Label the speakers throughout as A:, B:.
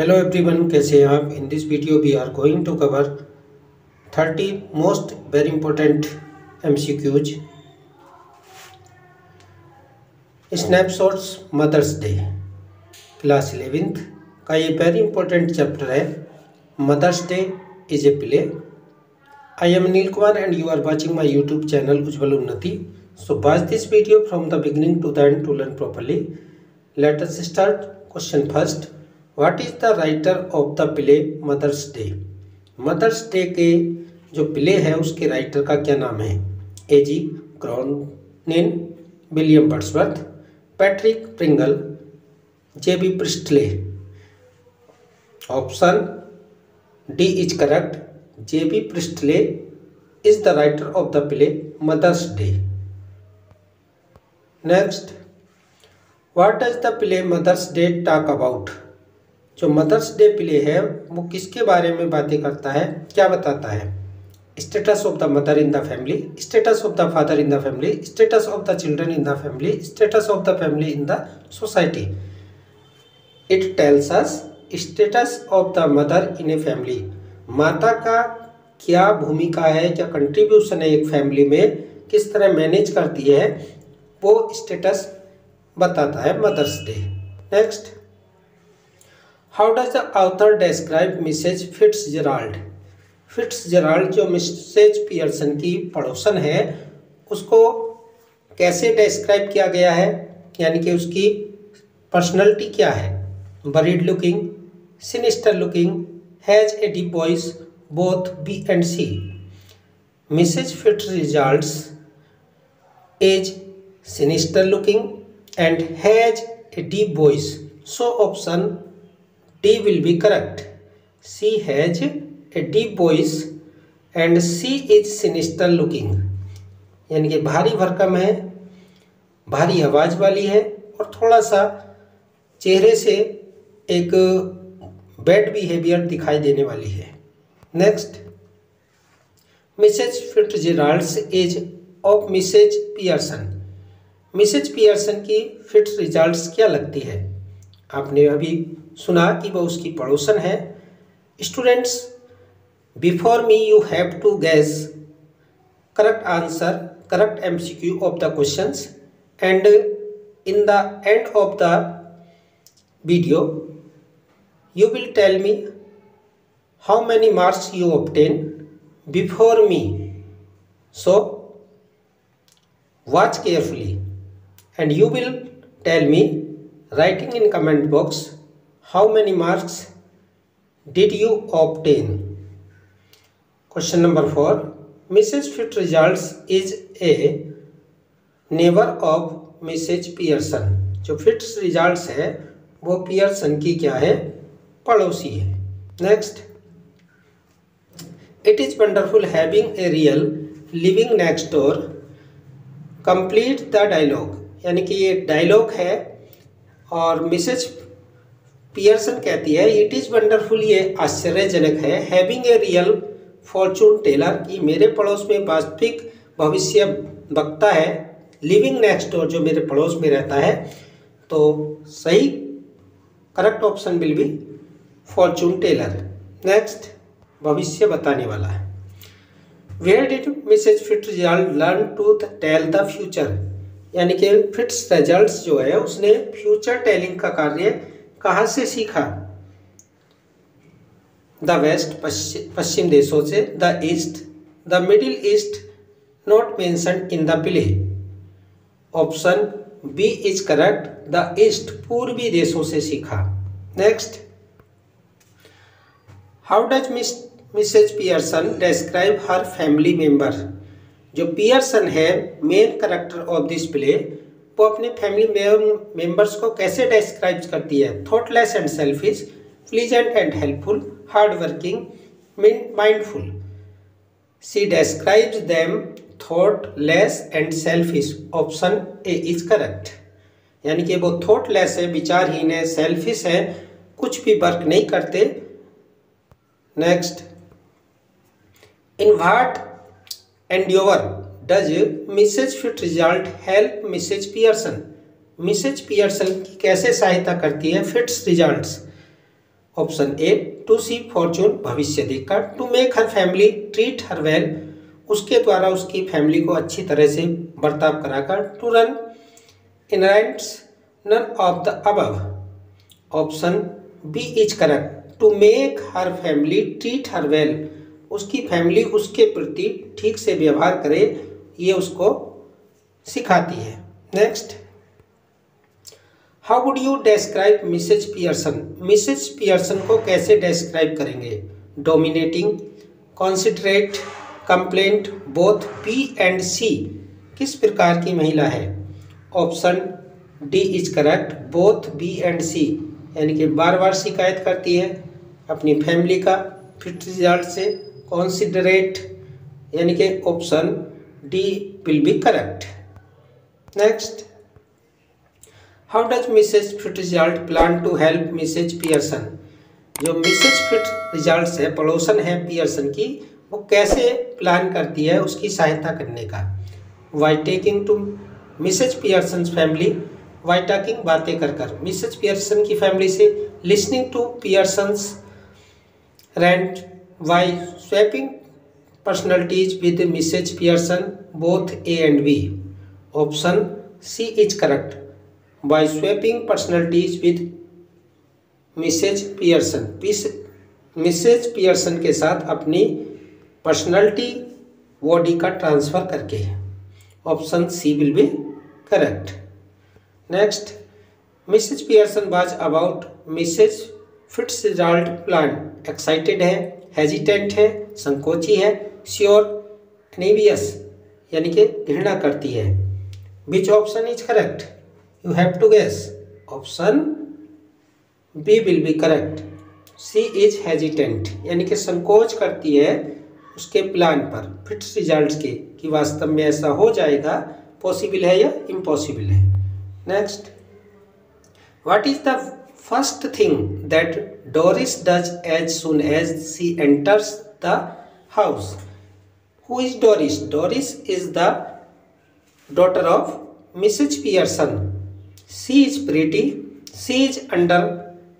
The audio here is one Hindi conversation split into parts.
A: हेलो एवरीवन, कैसे हैं आप। In this video we are going to cover 30 most very important MCQs। Snapshots Mother's Day class 11th का ये वेरी इंपॉर्टेंट चैप्टर है। Mother's Day is a play. I am Anil Kumar and you are watching my YouTube channel Ujjwal Unnati. So watch this video from the beginning to the end to learn properly. Let us start. Question first, what is the writer of the play Mother's Day. Mother's Day के जो प्ले है उसके राइटर का क्या नाम है। A.G. Cronin, William Wordsworth, Patrick Pringle, J.B. Priestley. Option D is correct. J.B. Priestley is the writer of the play Mother's Day. Next, what does the play Mother's Day talk about. जो मदर्स डे प्ले है वो किसके बारे में बातें करता है, क्या बताता है। Status of the mother in the family, status of the father in the family, status of the children in the family, status of the family in the society. It tells us status of the mother in a family. माता का क्या भूमिका है, क्या कंट्रीब्यूशन है एक फैमिली में, किस तरह मैनेज करती है, वो स्टेटस बताता है Mother's Day. Next, how does the author describe Mrs Fitzgerald. Fitzgerald जो मिसेज पियर्सन की पड़ोसन है उसको कैसे डिस्क्राइब किया गया है, यानी कि उसकी पर्सनैलिटी क्या है। Buried looking, sinister looking, has a deep voice, both B and c. Mrs Fitzgerald's is sinister looking and has a deep voice, so option D will be correct. She has a deep voice and she is sinister looking, यानी कि भारी भरकम है, भारी आवाज वाली है और थोड़ा सा चेहरे से एक बैड बिहेवियर दिखाई देने वाली है। Next, Mrs Fitzgerald's age of Mrs Pearson. Mrs Pearson की फिट्जजेराल्ड्स क्या लगती है। आपने अभी सुना कि वह उसकी पड़ोसन है। Students, before me you have to guess correct answer, correct MCQ of the questions and in the end of the video you will tell me how many marks you obtain before me. So watch carefully and you will tell me writing in comment box how many marks did you obtain. Question number 4, Mrs. Fitzgerald is a neighbor of Mrs. Pearson. जो Fitzgerald है वो पियर्सन की क्या है, पड़ोसी है। Next, it is wonderful having a real living next door, complete the dialogue. यानी कि ये डायलॉग है और मिसेज पियर्सन कहती है इट इज वंडरफुल, ये आश्चर्यजनक है, having a real fortune teller, कि मेरे पड़ोस में वास्तविक भविष्य वक्ता है, लिविंग नेक्स्ट डोर जो मेरे पड़ोस में रहता है। तो सही correct option will be fortune teller. Next, भविष्य बताने वाला है। Where did Mrs Fitzgerald learn to tell the future, यानी कि फिट्जजेराल्ड जो है उसने फ्यूचर टेलिंग का कार्य कहाँ से सीखा। द वेस्ट, पश्चिम देशों से, the east, the Middle East not mentioned in the play. Option B is correct, the east, पूर्वी देशों से सीखा। Next, how does Mrs Pearson describe her family member. जो पियर्सन है main character of this play, वो अपने फैमिली मेंबर्स को कैसे डिस्क्राइब करती है। Thoughtless and selfish, pleasant and helpful, hard working, mindful. She describes them thoughtless and selfish. Option A is correct, यानी कि वो थॉटलेस है, विचारहीन है, सेल्फिश है, कुछ भी वर्क नहीं करते। Next, in what endeavour does Mrs Fitzgerald help Mrs Pearson. Mrs Pearson की कैसे सहायता करती है Fitzgerald. Option a to see fortune, भविष्य देखकर, to make her family treat her well, उसके द्वारा उसकी फैमिली को अच्छी तरह से बर्ताव कराकर, to run errands, none of the above, option B is correct, to make her family treat her well, उसकी फैमिली उसके प्रति ठीक से व्यवहार करे, ये उसको सिखाती है। Next, how would you describe Mrs Pearson, Mrs Pearson को कैसे डिस्क्राइब करेंगे? Dominating, considerate, compliant, both, B and c, किस प्रकार की महिला है? Option D is correct, both, B and सी, यानी कि बार बार शिकायत करती है अपनी फैमिली का फिट रिजल्ट से। कॉन्सिडरेट, यानी कि option D will be correct. Next, how does Mrs Fitzgerald plan to help Mrs Pearson, जो मिसेज फिट रिजल्ट है, पड़ोसन है पियर्सन की, वो कैसे प्लान करती है उसकी सहायता करने का? By taking to Mrs Pearson family, by talking, बातें कर कर मिसेज पियर्सन की फैमिली से, listening to Pearson's rant, by swapping personalities with Mrs Pearson, both A and B, option C is correct, by swapping personalities with Mrs Pearson, Mrs Pearson के साथ अपनी पर्सनैलिटी बॉडी का ट्रांसफर करके, option C will be correct. Next, Mrs Pearson was about Mrs Fitzgerald plan, excited है, हेजिटेंट है, संकोची है, श्योर, एनिवियस, यानी कि घृणा करती है। Which option is correct? You have to guess, option B will be correct, C is hesitant, यानी कि संकोच करती है उसके प्लान पर, फिट्स रिजल्ट के, कि वास्तव में ऐसा हो जाएगा, पॉसिबल है या इम्पॉसिबल है। Next, what is the first thing that Doris does as soon as she enters the house? Who is Doris? Doris is the daughter of Mrs Pearson, she is pretty, she is under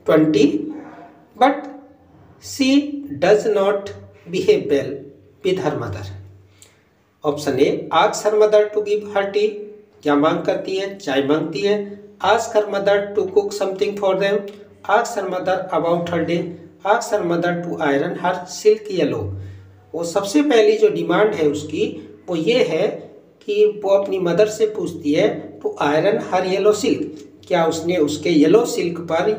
A: 20, but she does not behave well with her mother. Option A, ask her mother to give her tea, क्या मांग करती है? चाय मांगती है। ask her mother to cook something for them, ask her mother about her day, ask her mother to iron her silk yellow। वो सबसे पहली जो डिमांड है उसकी वो ये है कि वो अपनी मदर से पूछती है to iron her yellow silk, क्या उसने उसके येलो सिल्क पर,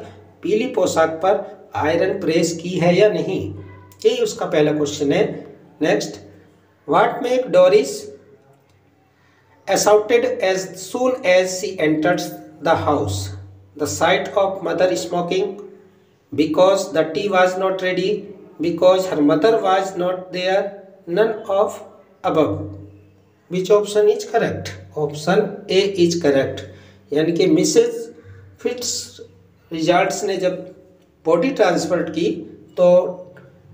A: पीली पोशाक पर आयरन प्रेस की है या नहीं, यही उसका पहला क्वेश्चन है। Next, what make Doris assaulted as soon as she enters the house? The sight of mother smoking, because the tea was not ready, because her mother was not there, none of above। Which option is correct? Option A is correct, यानी कि मिसेज फिट्स रिजल्ट्स ने जब बॉडी ट्रांसफर की तो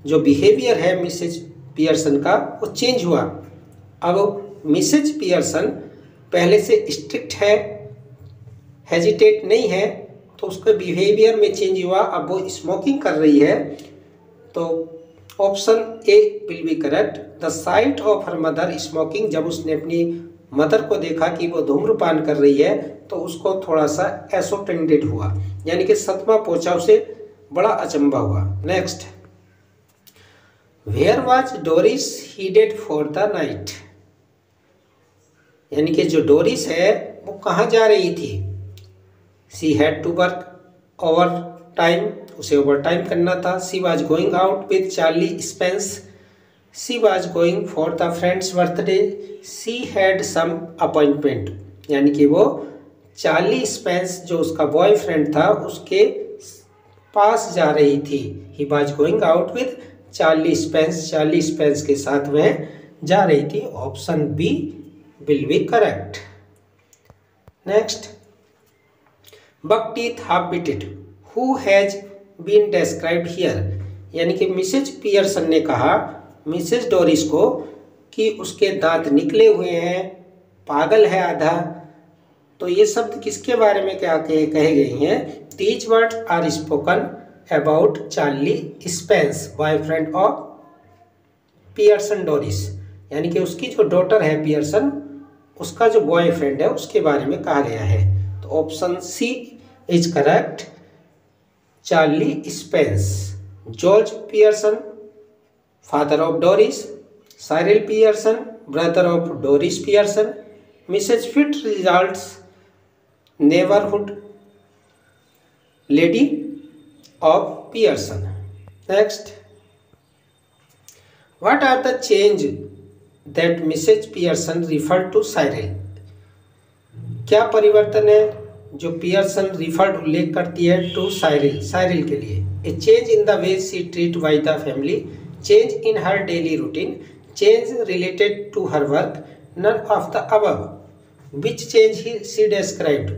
A: जो बिहेवियर है मिसेज पियर्सन का वो चेंज हुआ। अब मिसेज पियर्सन पहले से स्ट्रिक्ट है, हेजिटेट नहीं है, तो उसके बिहेवियर में चेंज हुआ, अब वो स्मोकिंग कर रही है, तो option A will be correct, the site of her mother smoking, जब उसने अपनी मदर को देखा कि वो धूम्रपान कर रही है तो उसको थोड़ा सा एसोटेंडेड हुआ, यानी कि सदमा पहुंचा, उसे बड़ा अचंभा हुआ। Next, where was Doris headed for the night, यानी कि जो डोरिस है वो कहाँ जा रही थी? She had to work overtime, उसे ओवर टाइम करना था। She was going out with Charlie Spence, she was going for the friend's birthday, she had some appointment, यानी कि वो चार्ली स्पेंस जो उसका बॉयफ्रेंड था उसके पास जा रही थी। He was going out with Charlie Spence, Charlie Spence के साथ वह जा रही थी। Option B will be correct. Next, buck teeth half witted, who has been described here, यानी कि मिसेज पियर्सन ने कहा मिसेज डोरिस को कि उसके दांत निकले हुए हैं, पागल है आधा, तो ये शब्द किसके बारे में क्या कहे गए हैं? These words are spoken about Charlie Spence, boyfriend of Pearson Doris, यानी कि उसकी जो डॉटर है पियर्सन, उसका जो बॉयफ्रेंड है उसके बारे में कहा गया है। तो option C is correct, Charlie Spence. George Pearson, father of Doris, Cyril Pearson, brother of Doris Pearson, Mrs Fitzgerald neighbourhood lady of Pearson. Next, what are the change that Mrs Pearson refer to Cyril? क्या परिवर्तन है जो पियर्सन रिफर्ड उल्लेख करती है टू साइरिल, साइरिल के लिए? A change in the way she treat by the family, change in her daily routine, change related to her work, none of the above. Which change she described?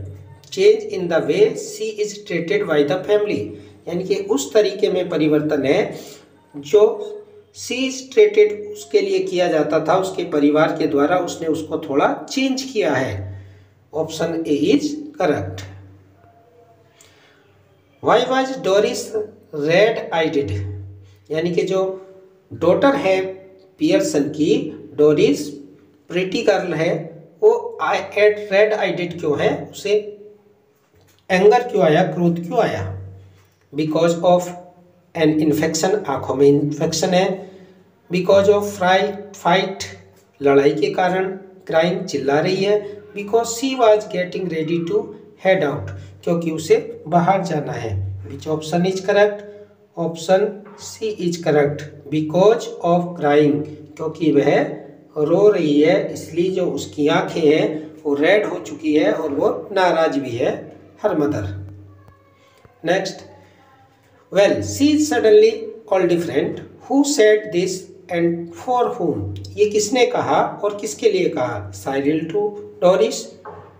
A: Change in the way she is treated by the family, यानी कि उस तरीके में परिवर्तन है जो शी इज ट्रीटेड उसके लिए किया जाता था, उसके परिवार के द्वारा उसने उसको थोड़ा चेंज किया है। Option A is correct. Why was Doris red eyed, यानी कि जो डॉटर है पियर्सन की, डोरिस प्रिटी गर्ल है, वो रेड आइडेड क्यों है? उसे एंगर क्यों आया, क्रोध क्यों आया? बिकॉज ऑफ एन इन्फेक्शन, आंखों में इन्फेक्शन है। बिकॉज ऑफ फाइट, लड़ाई के कारण। क्राइम, चिल्ला रही है। Because she was getting ready to head out, क्योंकि उसे बाहर जाना है। Which option is correct? Option C is correct, because of crying, क्योंकि वह रो रही है, इसलिए जो उसकी आंखें हैं वो रेड हो चुकी है और वो नाराज भी है, her mother. Next, well she is suddenly all different, who said this and for हुम? ये किसने कहा और किसके लिए कहा? साइरिल टू डोरिस,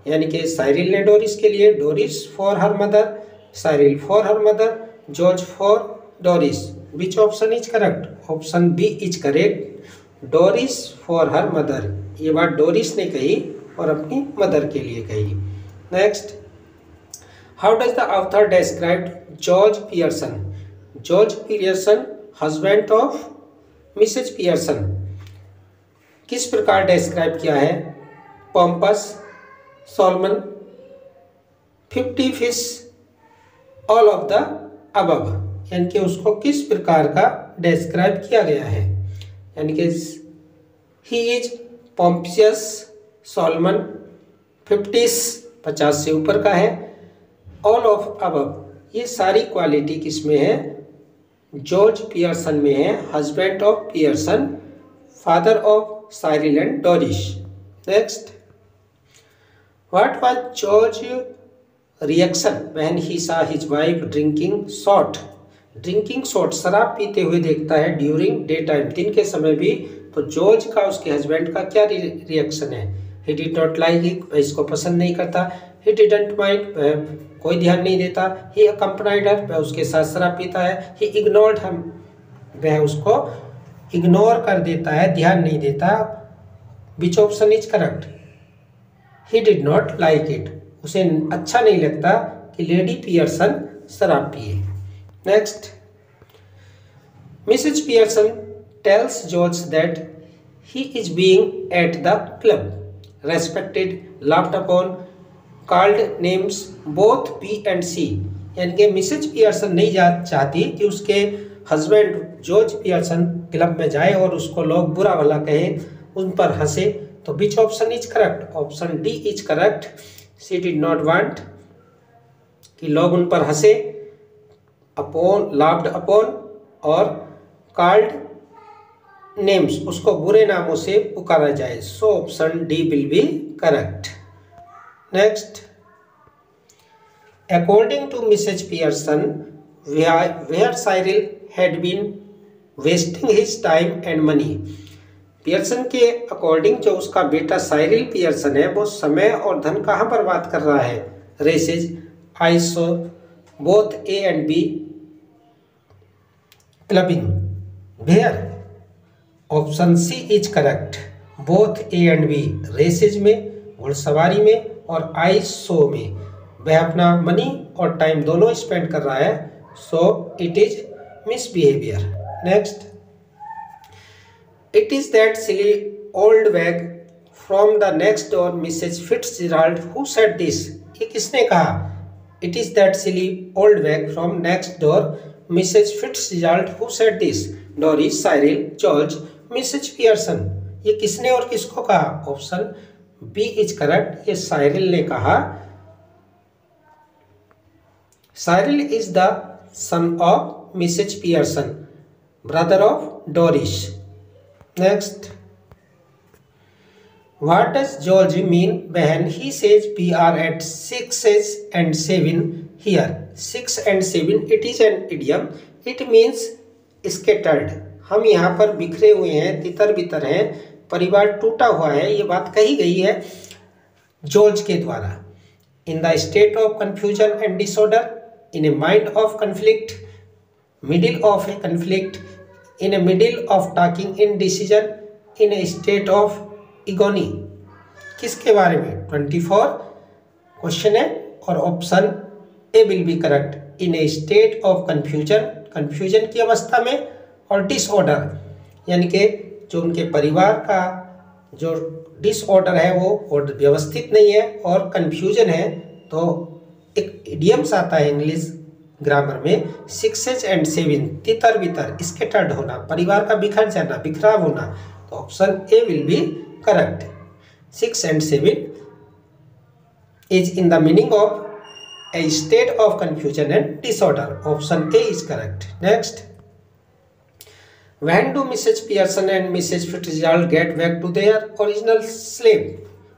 A: यानी कि साइरिल ने डोरिस के लिए, Doris for her mother, Cyril for her mother, George for Doris. Which option is correct? Option B is correct, Doris for her mother. ये बात डोरिस ने कही और अपनी मदर के लिए कही। Next, how does the author describe George Pearson? George Pearson, husband of Mrs Pearson, किस प्रकार डिस्क्राइब किया है? Pompous, solemn, 50 fish, all of the above, यानी कि उसको किस प्रकार का डिस्क्राइब किया गया है? यानी कि ही इज पॉम्पियस, सोलमन, 50 से ऊपर का है, ऑल ऑफ अबव, ये सारी क्वालिटी किस में है? जॉर्ज पियर्सन में है, husband of Pearson, father of Cyril and Doris. Next, what was George reaction when he सा his wife drinking shot? Drinking shot, शराब पीते हुए देखता है ड्यूरिंग डे टाइम, दिन के समय भी। तो जॉर्ज का, उसके हस्बैंड का क्या रिएक्शन है? ही डिड नॉट लाइक इट, वह इसको पसंद नहीं करता। ही डिडंट माइंड, वह कोई ध्यान नहीं देता। ही अकम्पनाइड हर, वह उसके साथ शराब पीता है। ही इग्नोर्ड हम, वह उसको इग्नोर कर देता है, ध्यान नहीं देता। Which option is correct? He did not like it, उसे अच्छा नहीं लगता कि लेडी पियर्सन शराब पिए। Next, Mrs Pearson tells George that he is being at the club, respected, laughed upon, called names both B and सी, यानी कि मिसेज पियर्सन नहीं चाहती कि उसके हस्बैंड जॉर्ज पियर्सन क्लब में जाए और उसको लोग बुरा भला कहें, उन पर हंसे। तो विच option is correct? Option D is correct, she did not want कि लोग उन पर हंसे, अपॉन, लाफ्ड अपॉन और कॉल्ड नेम्स, उसको बुरे नामों से पुकारा जाए। So option D will be correct. Next, according to Mrs. Pearson, where Cyril had been wasting his time and money, Pearson के अकॉर्डिंग जो उसका बेटा साइरिल पियर्सन है वो समय और धन कहाँ बर्बाद कर रहा है? Races, I so both A and B, clubbing, where? Option C is correct, both A and B, races में, घुड़सवारी में और आई सो में वह अपना मनी और टाइम दोनों स्पेंड कर रहा है। So it is misbehavior. Next, it is that silly old wag from the next door, Mrs. Fitzgerald, who said this. ये किसने कहा? It is that silly old wag from next door, Mrs. Fitzgerald, who said this. Doris, Cyril, George, Mrs. Pearson. ये किसने और किसको कहा? Option B is correct. ये साइरिल ने कहा. Cyril is the son of Mrs Pearson, brother of Doris. Next, what does George mean when he says we are at 6 and 7 here? 6 and 7, it is an idiom. It means scattered. हम यहाँ पर बिखरे हुए हैं, तितर बितर हैं, परिवार टूटा हुआ है. ये बात कही गई है जॉर्ज के द्वारा. In the state of confusion and disorder, in a mind of conflict, middle of a conflict, in a middle of talking indecision, in a state of इगोनी. किसके बारे में? 24 क्वेश्चन है और option A will be correct. In A state of confusion, confusion की अवस्था में, और डिसऑर्डर यानी कि जो उनके परिवार का जो डिसऑर्डर है वो व्यवस्थित नहीं है और कंफ्यूजन है. तो एक इडियम्स आता है इंग्लिश ग्रामर में, 6 and 7, तितर बितर, स्कैटर्ड होना, परिवार का बिखर जाना, बिखराव होना. तो option A will B correct. 6 and 7 is in the meaning of a state of confusion and disorder. Option A is correct. Next, when do Mrs. Pearson and Mrs. Fitzgerald get back to their original slave?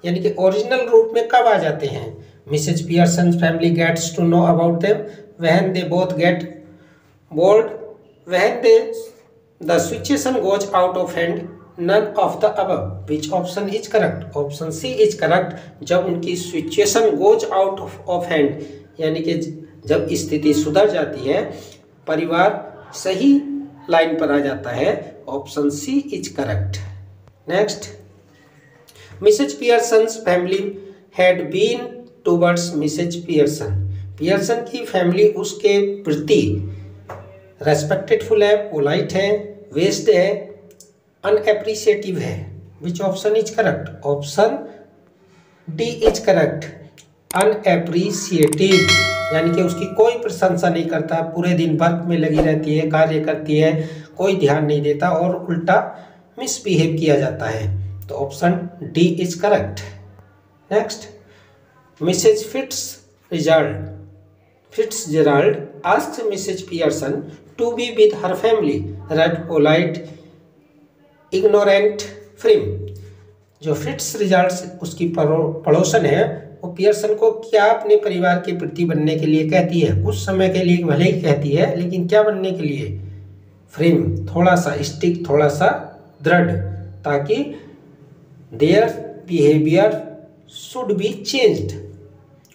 A: यानी कि ओरिजिनल रूप में कब आ जाते हैं? Mrs. Pearson's family gets to know about them when they both get bored, when the situation goes out of hand. None of the above. Which option is correct? Option C is correct. जब उनकी situation goes out of hand, यानी कि जब स्थिति सुधर जाती है, परिवार सही लाइन पर आ जाता है. Option C is correct. Next, Mrs Pearson's family had been towards Mrs Pearson. Pearson की फैमिली उसके प्रति रेस्पेक्टेडफुल है, पोलाइट है, वेस्ट है, अनएप्रिशिएटिव है. Which option is correct? Option D is correct. Unappreciative यानी कि उसकी कोई प्रशंसा नहीं करता, पूरे दिन वर्क में लगी रहती है, कार्य करती है, कोई ध्यान नहीं देता और उल्टा मिसबिहेव किया जाता है. तो option D is correct. Next, Mrs Fitzgerald asked Mrs Pearson to be with her family, rude polite ignorant firm. जो फिट्जजेराल्ड उसकी पड़ोसन है, वो पियर्सन को क्या अपने परिवार के प्रति बनने के लिए कहती है? कुछ समय के लिए भले ही कहती है, लेकिन क्या बनने के लिए? फ्रेम, थोड़ा सा स्टिक, थोड़ा सा दृढ़, ताकि their behaviour should be changed.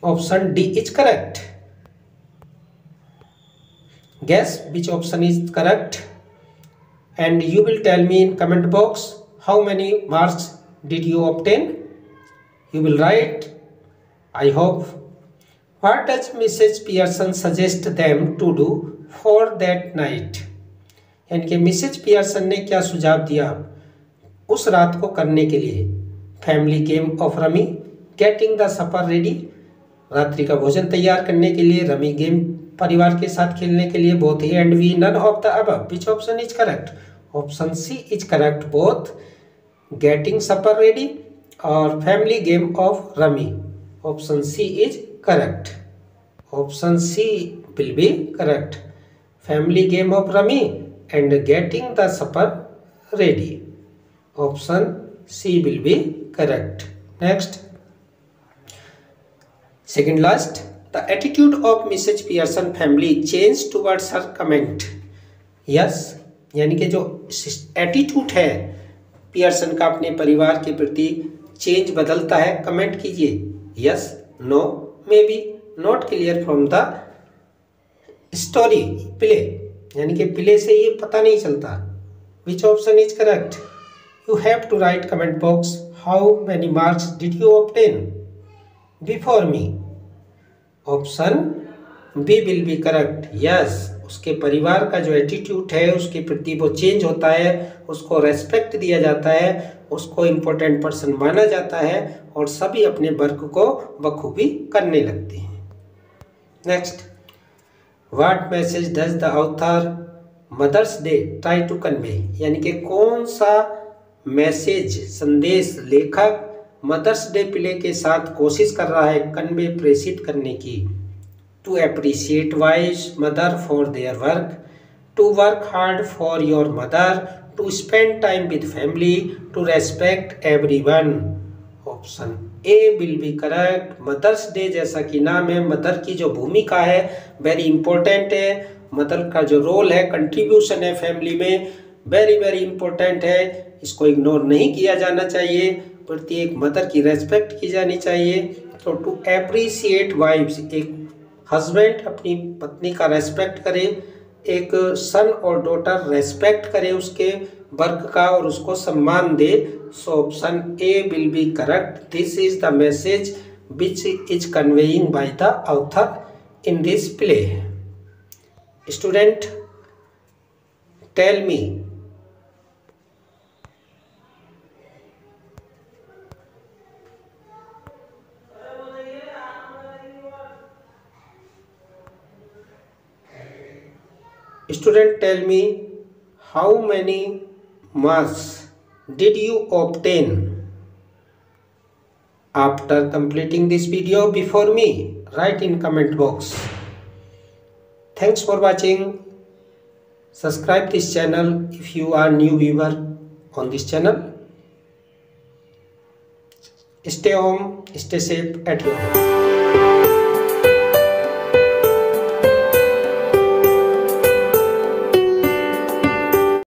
A: Option D is correct. Guess which option is correct and you will tell me in comment box how many marks did you obtain. You will write, I hope. What does Mrs. Pearson suggest them to do for that night? यानी कि मिसेज पियर्सन ने क्या सुझाव दिया उस रात को करने के लिए? Family game of rummy, getting the supper ready, रात्रि का भोजन तैयार करने के लिए, रमी गेम परिवार के साथ खेलने के लिए, both he and we, none of the above. Which option is correct? Option C is correct. Both getting supper ready और family game of rummy. Option C is correct. Option C will be correct. Family game of rummy and getting the supper ready. Option C will be correct. Next, second last, The attitude of Mrs. Pearson family changed towards her comment. Yes, यानी कि जो एटीट्यूड है पियर्सन का अपने परिवार के प्रति चेंज बदलता है. कमेंट कीजिए. Yes, no, may be, not clear from the story play, यानी कि प्ले से ये पता नहीं चलता. Which option is correct? You have to write comment box how many marks did you obtain before me. Option B will be correct, yes. उसके परिवार का जो एटीट्यूड है उसके प्रति वो चेंज होता है, उसको रेस्पेक्ट दिया जाता है, उसको इम्पोर्टेंट पर्सन माना जाता है और सभी अपने वर्क को बखूबी करने लगते हैं। Next, what message does the author Mother's Day try to convey, यानी कि कौन सा मैसेज संदेश लेखक मदर्स डे प्ले के साथ कोशिश कर रहा है कन्वे प्रेषित करने की। To appreciate wife mother for their work, to work hard for your mother, to spend time with family, to respect everyone. Option A will be correct. Mother's Day जैसा कि नाम है, मदर की जो भूमिका है वेरी इंपॉर्टेंट है, मदर का जो रोल है, कंट्रीब्यूशन है फैमिली में, वेरी वेरी इंपॉर्टेंट है, इसको इग्नोर नहीं किया जाना चाहिए। प्रत्येक मदर की रेस्पेक्ट की जानी चाहिए। तो टू अप्रिशिएट वाइफ्स, एक हस्बैंड अपनी पत्नी का रेस्पेक्ट करे, एक सन और डॉटर रेस्पेक्ट करे उसके वर्क का और उसको सम्मान दे। So option A will be correct. This is the message which is conveying by the author in this play. Student, tell me, student tell me, how many marks did you obtain after completing this video before me? Write in comment box. Thanks for watching. Subscribe this channel if you are new viewer on this channel. Stay home, stay safe at home.